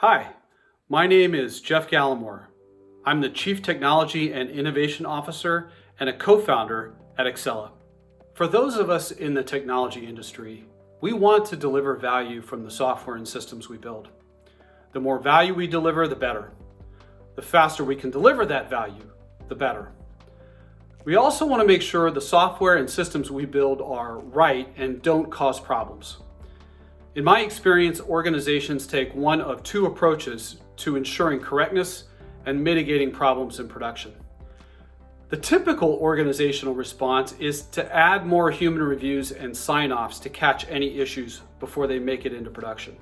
Hi, my name is Jeff Gallimore. I'm the Chief Technology and Innovation Officer and a co-founder at Excella. For those of us in the technology industry, we want to deliver value from the software and systems we build. The more value we deliver, the better. The faster we can deliver that value, the better. We also want to make sure the software and systems we build are right and don't cause problems. In my experience, organizations take one of two approaches to ensuring correctness and mitigating problems in production. The typical organizational response is to add more human reviews and sign-offs to catch any issues before they make it into production.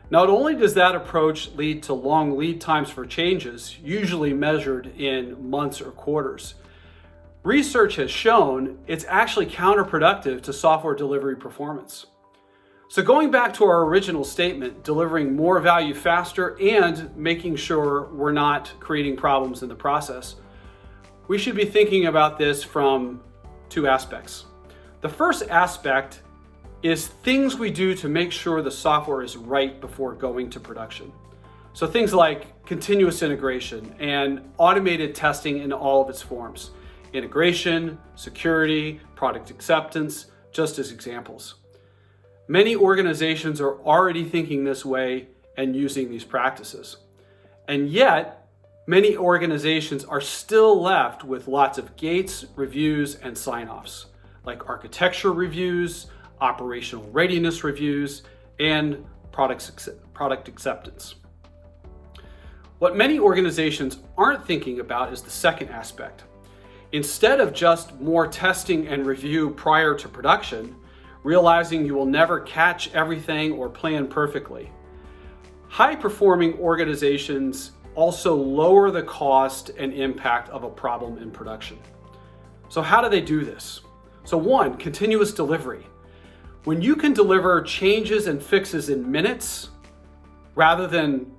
Not only does that approach lead to long lead times for changes, usually measured in months or quarters, research has shown it's actually counterproductive to software delivery performance. So going back to our original statement, delivering more value faster and making sure we're not creating problems in the process, we should be thinking about this from two aspects. The first aspect is things we do to make sure the software is right before going to production. So things like continuous integration and automated testing in all of its forms. Integration, security, product acceptance, just as examples. Many organizations are already thinking this way and using these practices. And yet, many organizations are still left with lots of gates, reviews, and sign-offs, like architecture reviews, operational readiness reviews, and product acceptance. What many organizations aren't thinking about is the second aspect. Instead of just more testing and review prior to production, realizing you will never catch everything or plan perfectly, high-performing organizations also lower the cost and impact of a problem in production. So how do they do this? So one, continuous delivery. When you can deliver changes and fixes in minutes rather than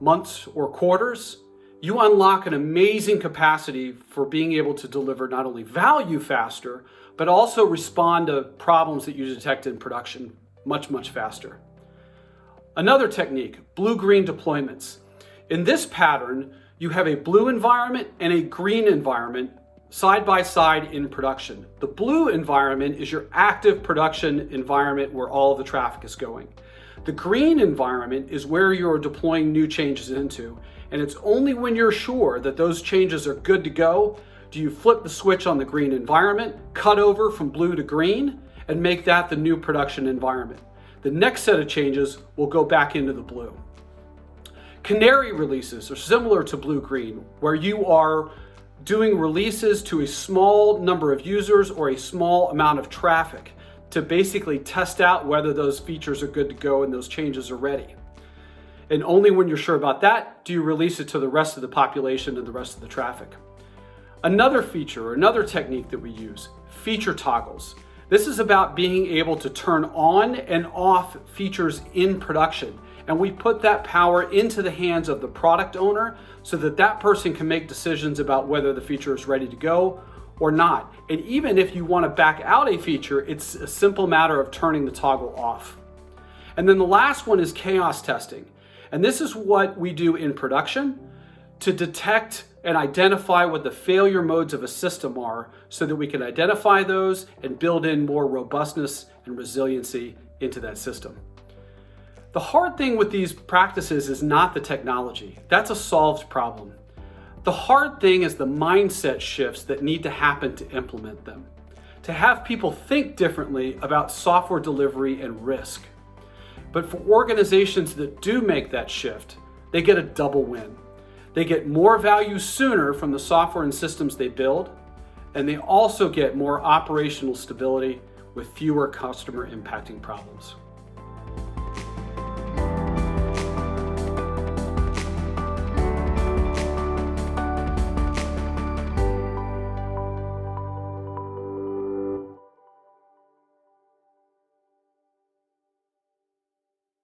months or quarters, you unlock an amazing capacity for being able to deliver not only value faster, but also respond to problems that you detect in production much faster. Another technique, BlueGreen deployments. In this pattern, you have a blue environment and a green environment side by side in production. The blue environment is your active production environment where all of the traffic is going. The green environment is where you're deploying new changes into, and it's only when you're sure that those changes are good to go do you flip the switch on the green environment, cut over from blue to green, and make that the new production environment. The next set of changes will go back into the blue. Canary releases are similar to BlueGreen, where you are doing releases to a small number of users or a small amount of traffic to basically test out whether those features are good to go and those changes are ready. And only when you're sure about that do you release it to the rest of the population and the rest of the traffic. Another feature, or another technique that we use, feature toggles. This is about being able to turn on and off features in production. And we put that power into the hands of the product owner so that that person can make decisions about whether the feature is ready to go or not. And even if you want to back out a feature, it's a simple matter of turning the toggle off. And then the last one is chaos testing. And this is what we do in production to detect and identify what the failure modes of a system are so that we can identify those and build in more robustness and resiliency into that system. The hard thing with these practices is not the technology. That's a solved problem. The hard thing is the mindset shifts that need to happen to implement them, to have people think differently about software delivery and risk. But for organizations that do make that shift, they get a double win. They get more value sooner from the software and systems they build, and they also get more operational stability with fewer customer impacting problems.